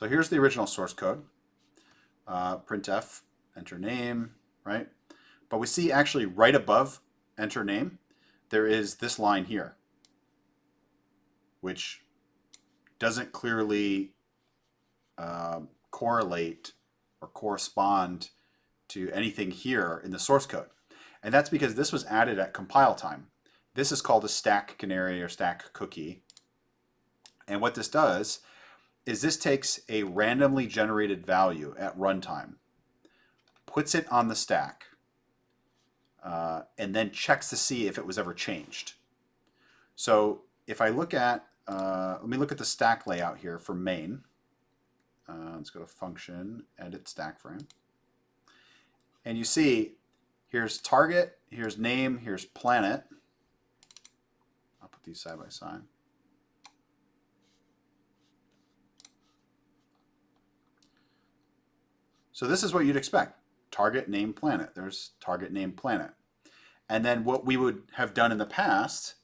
So here's the original source code. Printf, enter name, right? But we see actually right above enter name, there is this line here, which doesn't clearly correlate or correspond to anything here in the source code. And that's because this was added at compile time. This is called a stack canary or stack cookie. And what this does is this takes a randomly generated value at runtime, puts it on the stack, and then checks to see if it was ever changed. So if I look at, let me look at the stack layout here for main. Let's go to function, edit stack frame. And you see, here's target, here's name, here's planet. I'll put these side by side. So this is what you'd expect. Target, name, planet. There's target, name, planet. And then what we would have done in the past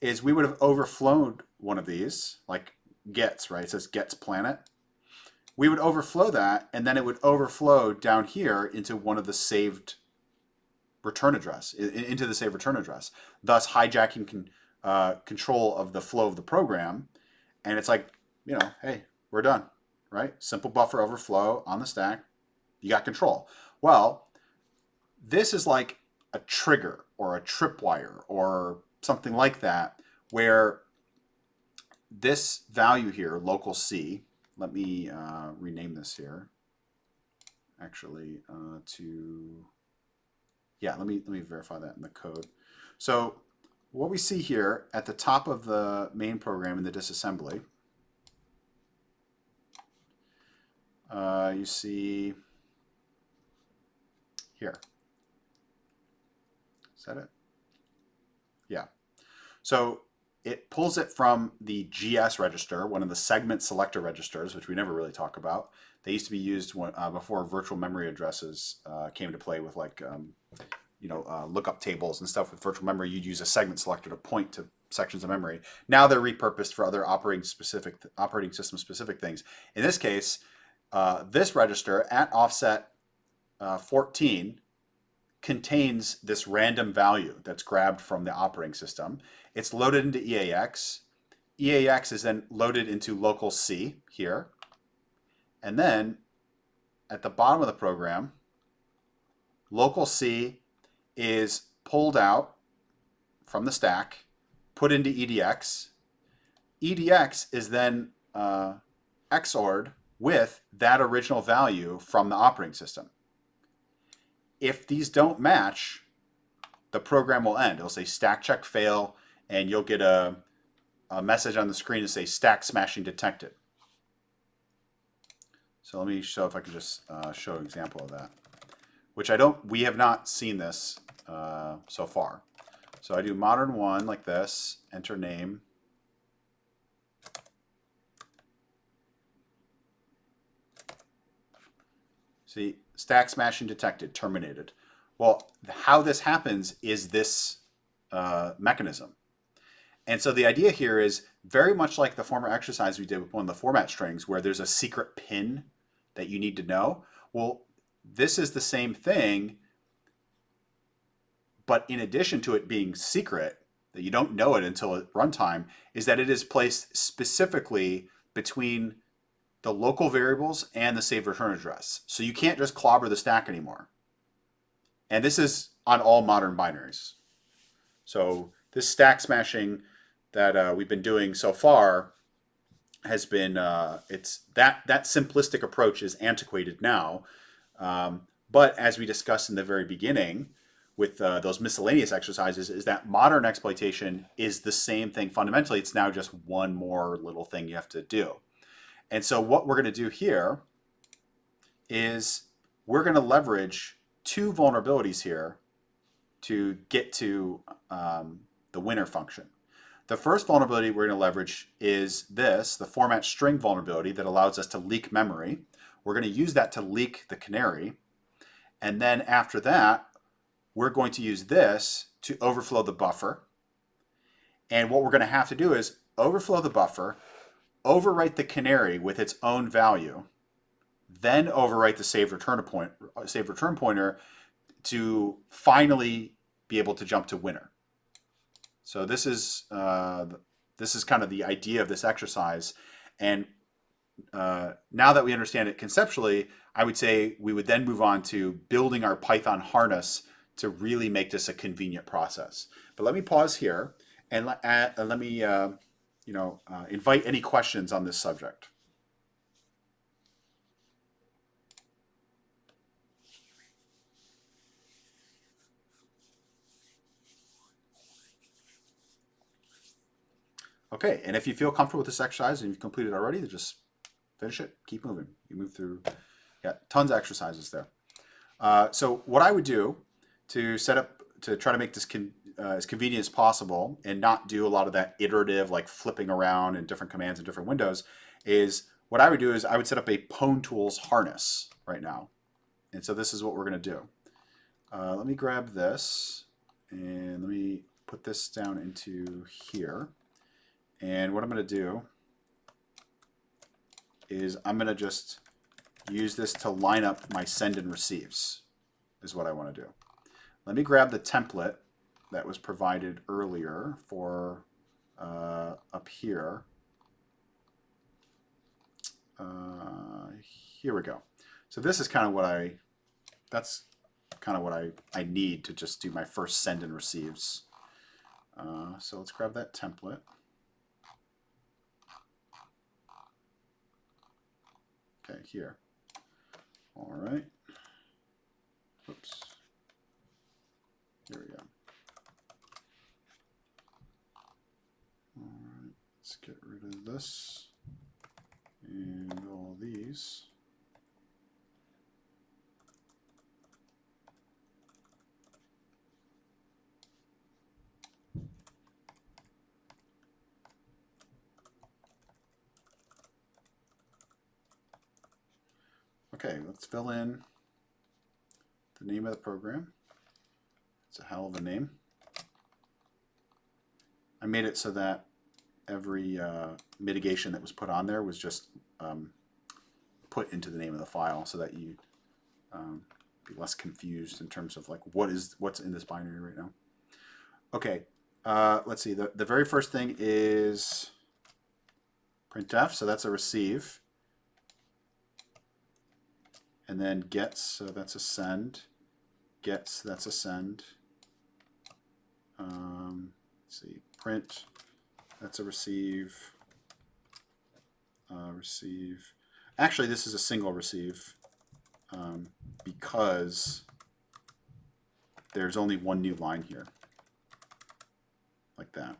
is we would have overflowed one of these, like gets, right? It says gets planet. We would overflow that, and then it would overflow down here into one of the saved return address, into the saved return address, thus hijacking control of the flow of the program. And it's like, you know, hey, we're done, right? Simple buffer overflow on the stack. You got control. Well, this is like a trigger or a tripwire or something like that, where this value here, local C, let me rename this here. Actually, let me verify that in the code. So what we see here at the top of the main program in the disassembly, you see here. Is that it? Yeah. So it pulls it from the GS register, one of the segment selector registers, which we never really talk about. They used to be used when, before virtual memory addresses came into play with like, lookup tables and stuff with virtual memory. You'd use a segment selector to point to sections of memory. Now they're repurposed for other operating system specific things. In this case, this register at offset 14 contains this random value that's grabbed from the operating system. It's loaded into EAX. EAX is then loaded into local C here. And then at the bottom of the program, local C is pulled out from the stack, put into EDX. EDX is then XORed with that original value from the operating system. If these don't match, the program will end. It'll say stack check fail, and you'll get a message on the screen to say stack smashing detected. So let me show if I can just show an example of that, which we have not seen this so far. So I do modern one like this, enter name. See, stack smashing detected, terminated. Well, how this happens is this mechanism. And so the idea here is very much like the former exercise we did with one of the format strings where there's a secret pin that you need to know. Well, this is the same thing, but in addition to it being secret, that you don't know it until at runtime, is that it is placed specifically between the local variables and the saved return address. So you can't just clobber the stack anymore. And this is on all modern binaries. So this stack smashing that we've been doing so far has been, it's that simplistic approach is antiquated now. But as we discussed in the very beginning with those miscellaneous exercises, is that modern exploitation is the same thing fundamentally. It's now just one more little thing you have to do. And so what we're going to do here is we're going to leverage two vulnerabilities here to get to the winner function. The first vulnerability we're going to leverage is this, the format string vulnerability that allows us to leak memory. We're going to use that to leak the canary. And then after that, we're going to use this to overflow the buffer. And what we're going to have to do is overflow the buffer, overwrite the canary with its own value, then overwrite the saved return pointer to finally be able to jump to winner. So this is kind of the idea of this exercise. And now that we understand it conceptually, I would say we would then move on to building our Python harness to really make this a convenient process. But let me pause here and let me invite any questions on this subject. Okay, and if you feel comfortable with this exercise and you've completed it already, then just finish it, keep moving. You move through, tons of exercises there. So what I would do to try to make this as convenient as possible and not do a lot of that iterative, like flipping around in different commands and different windows, is what I would do is I would set up a pwntools harness right now. And so this is what we're going to do. Let me grab this and let me put this down into here. And what I'm going to do is I'm going to just use this to line up my send and receives, is what I want to do. Let me grab the template that was provided earlier for up here. Here we go. So this is kind of what I need to just do my first send and receives. So let's grab that template. Okay, here. All right. Oops. Here we go. All right, let's get rid of this and all these. Okay, let's fill in the name of the program. It's a hell of a name. I made it so that every mitigation that was put on there was just put into the name of the file so that you be less confused in terms of like what's in this binary right now. Okay, let's see. The very first thing is printf, so that's a receive. And then gets, so that's a send. Gets, that's a send. Let's see, print, that's a receive. Receive. Actually, this is a single receive because there's only one new line here, like that.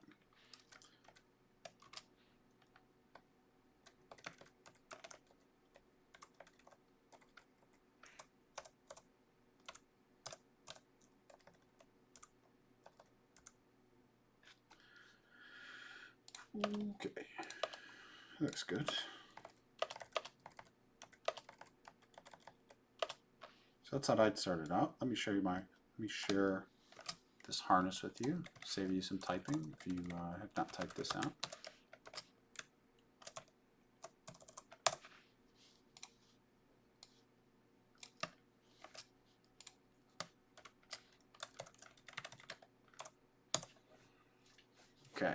Okay, looks good. So that's how I'd started out. Let me show you let me share this harness with you. Save you some typing if you have not typed this out. Okay.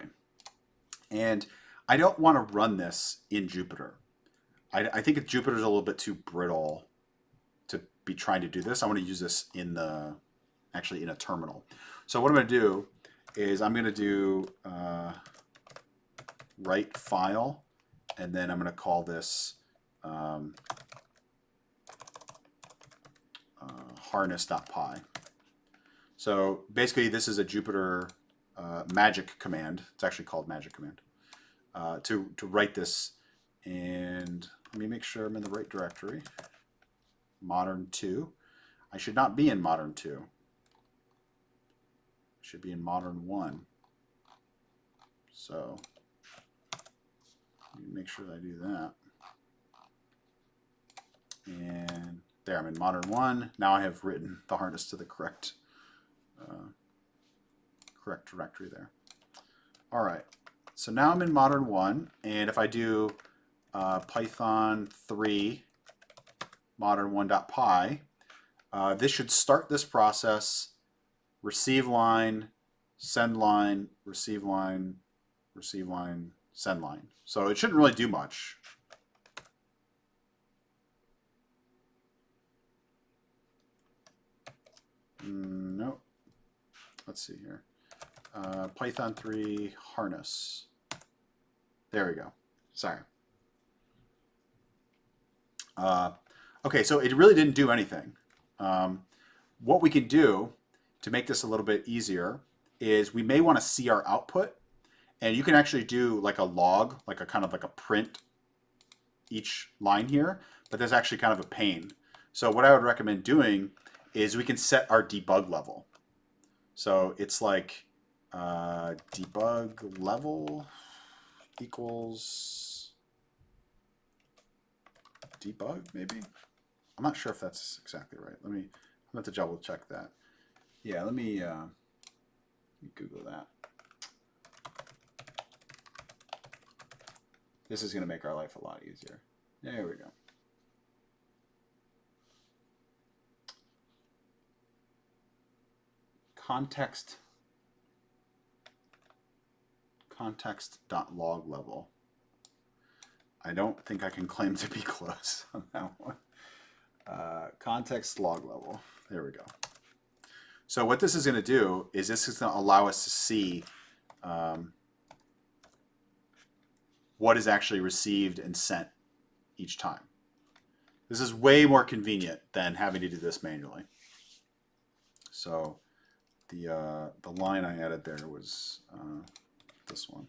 And I don't want to run this in Jupyter. I think Jupyter is a little bit too brittle to be trying to do this. I want to use this actually in a terminal. So what I'm going to do is I'm going to do write file, and then I'm going to call this harness.py. So basically this is a Jupyter magic command. It's actually called magic command to write this. And let me make sure I'm in the right directory. Modern 2. I should not be in modern 2. I should be in modern 1. So let me make sure that I do that. And there, I'm in modern 1. Now I have written the harness to the correct directory there. All right. So now I'm in modern 1, and if I do Python 3 modern 1.py, this should start this process, receive line, send line, receive line, receive line, send line. So it shouldn't really do much. Nope. Let's see here. Python 3 harness. There we go. Sorry. Okay, so it really didn't do anything. What we can do to make this a little bit easier is we may want to see our output, and you can actually do like a log, like a kind of like a print each line here, but there's actually kind of a pain. So what I would recommend doing is we can set our debug level. So it's like debug level equals debug, maybe? I'm not sure if that's exactly right. I'm going to have to double check that. Yeah, let me Google that. This is going to make our life a lot easier. There we go. Context.log level. I don't think I can claim to be close on that one. Context log level. There we go. So what this is going to do is this is going to allow us to see what is actually received and sent each time. This is way more convenient than having to do this manually. So the line I added there was this one.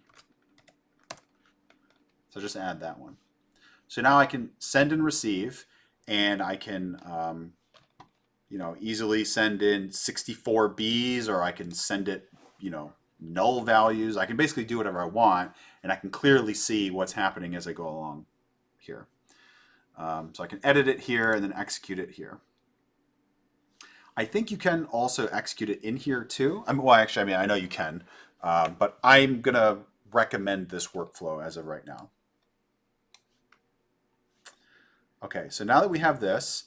So just add that one. So now I can send and receive, and I can you know, easily send in 64 Bs, or I can send it, you know, null values. I can basically do whatever I want, and I can clearly see what's happening as I go along here. So I can edit it here and then execute it here. I think you can also execute it in here too. Well, actually, I mean, I know you can, but I'm going to recommend this workflow as of right now. Okay, so now that we have this,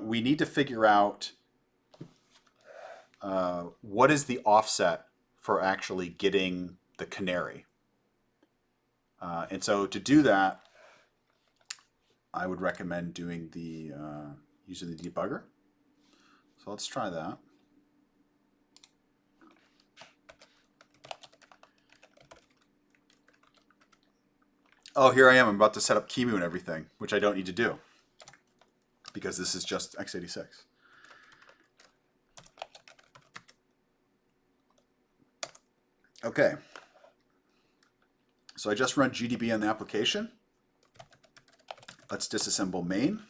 we need to figure out what is the offset for actually getting the canary. And so to do that, I would recommend doing the using the debugger. So let's try that. Oh, here I am. I'm about to set up QEMU and everything, which I don't need to do because this is just x86. Okay. So I just run GDB on the application. Let's disassemble main.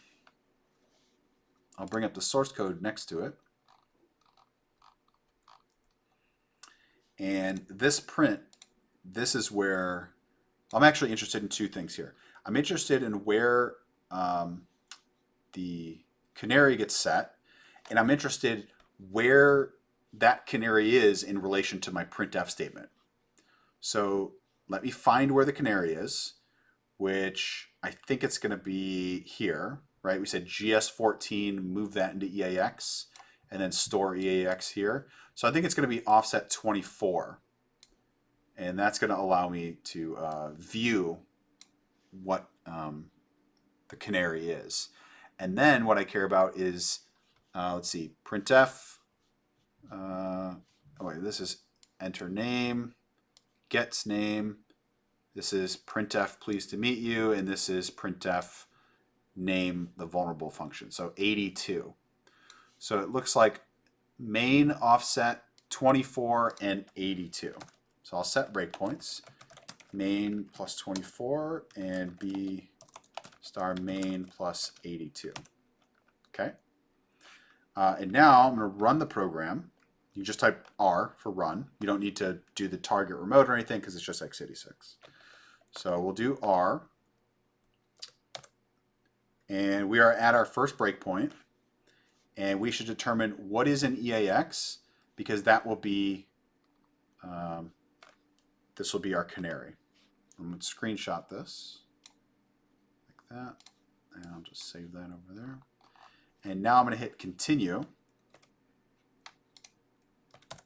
I'll bring up the source code next to it. And this print, this is where I'm actually interested in two things here. I'm interested in where the canary gets set, and I'm interested where that canary is in relation to my printf statement. So let me find where the canary is, which I think it's going to be here, right? We said GS14, move that into EAX, and then store EAX here. So I think it's going to be offset 24. And that's going to allow me to view what the canary is. And then what I care about is, let's see, printf. Oh wait, this is enter name, gets name. This is printf pleased to meet you, and this is printf name the vulnerable function. So 82. So it looks like main offset 24 and 82. So I'll set breakpoints, main plus 24 and b star main plus 82. Okay. And now I'm going to run the program. You just type R for run. You don't need to do the target remote or anything because it's just x86. So we'll do R. And we are at our first breakpoint. And we should determine what is an EAX because that will be this will be our canary. I'm going to screenshot this like that, and I'll just save that over there. And now I'm going to hit continue. So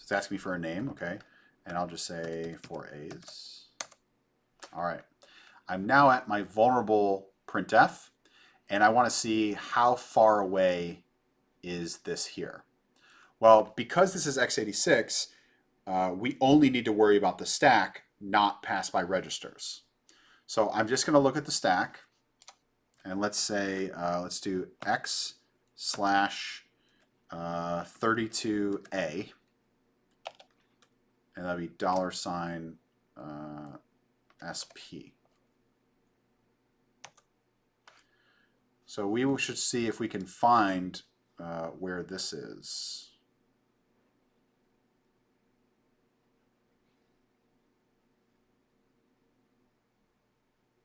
it's asking me for a name, okay, and I'll just say 4A's. All right, I'm now at my vulnerable printf, and I want to see how far away is this here. Well, because this is x86, we only need to worry about the stack, not pass by registers. So I'm just going to look at the stack, and let's say, let's do x slash 32A, and that'll be $SP. So we should see if we can find where this is.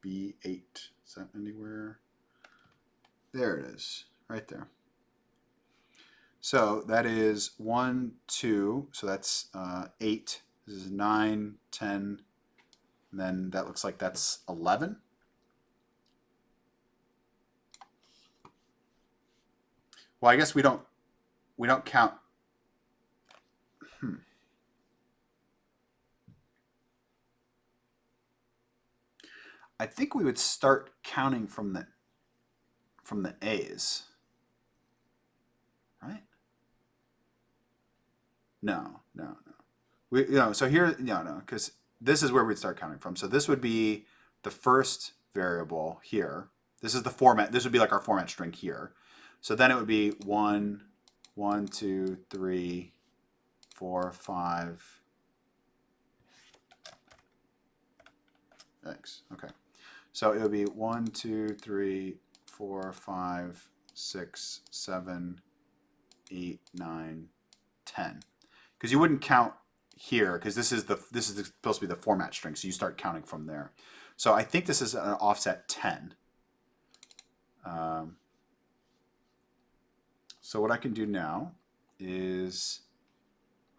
B8, is that anywhere? There it is, right there. So that is 1, 2, so that's 8. This is 9, 10, and then that looks like that's 11. Well, I guess we don't count. I think we would start counting from the A's, right? No. So here, no, because this is where we'd start counting from. So this would be the first variable here. This is the format. This would be like our format string here. So then it would be 1, 2, 3, 4, 5. X. Okay. So it would be 1, 2, 3, 4, 5, 6, 7, 8, 9, 10. Because you wouldn't count here because this is supposed to be the format string, so you start counting from there. So I think this is an offset 10. So what I can do now is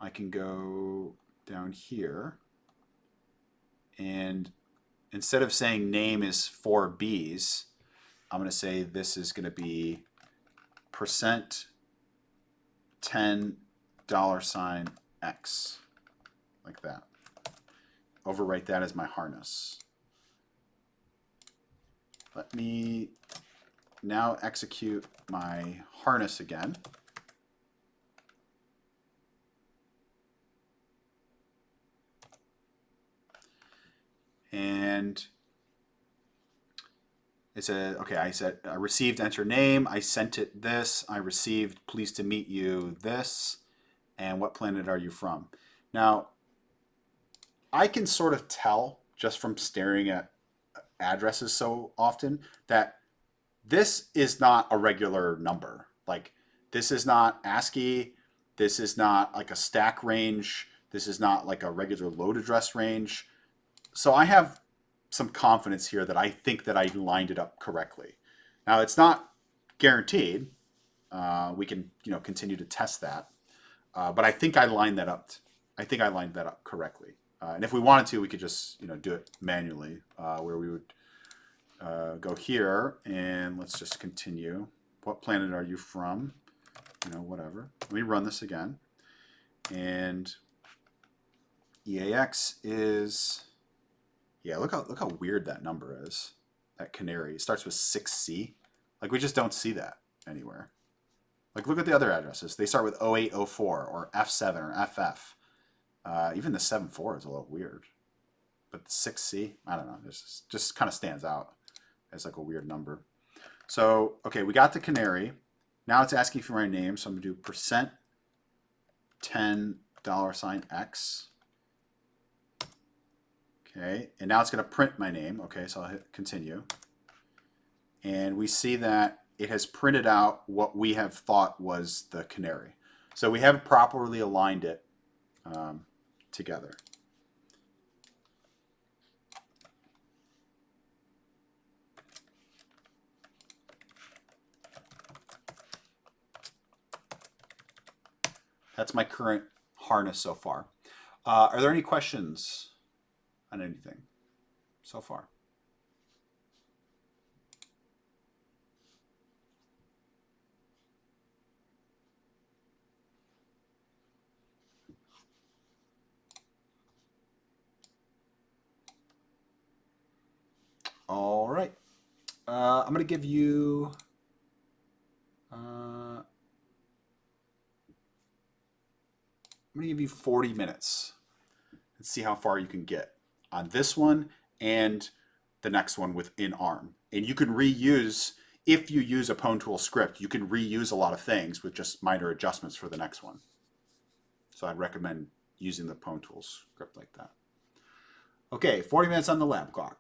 I can go down here, and instead of saying name is 4 B's, I'm going to say this is going to be %10 $X, like that. Overwrite that as my harness. Let me now execute my harness again. And it said, okay, I said I received enter name, I sent it this, I received pleased to meet you this, and what planet are you from? Now, I can sort of tell just from staring at addresses so often that this is not a regular number. Like, this is not ASCII, this is not like a stack range, this is not like a regular load address range. So I have some confidence here that I think that I lined it up correctly. Now, it's not guaranteed. We can, continue to test that. But I think I lined that up. I think I lined that up correctly. And if we wanted to, we could just, do it manually, where we would go here and let's just continue. What planet are you from? Whatever. Let me run this again. And EAX is, yeah, look how weird that number is. That Canary. It starts with 6C. Like, we just don't see that anywhere. Like, look at the other addresses. They start with 0804 or F7 or FF. Even the 74 is a little weird. But the 6C, I don't know. This just kind of stands out as like a weird number. So, okay, we got the Canary. Now it's asking for my name. So I'm going to do %10 $X. Okay, and now it's going to print my name. Okay, so I'll hit continue. And we see that it has printed out what we have thought was the Canary. So we have properly aligned it together. That's my current harness so far. Are there any questions on anything so far? All right. I'm going to give you I'm going to give you 40 minutes and see how far you can get on this one and the next one within ARM. And you can reuse, if you use a pwntool script, you can reuse a lot of things with just minor adjustments for the next one. So I'd recommend using the pwntools script like that. Okay, 40 minutes on the lab clock.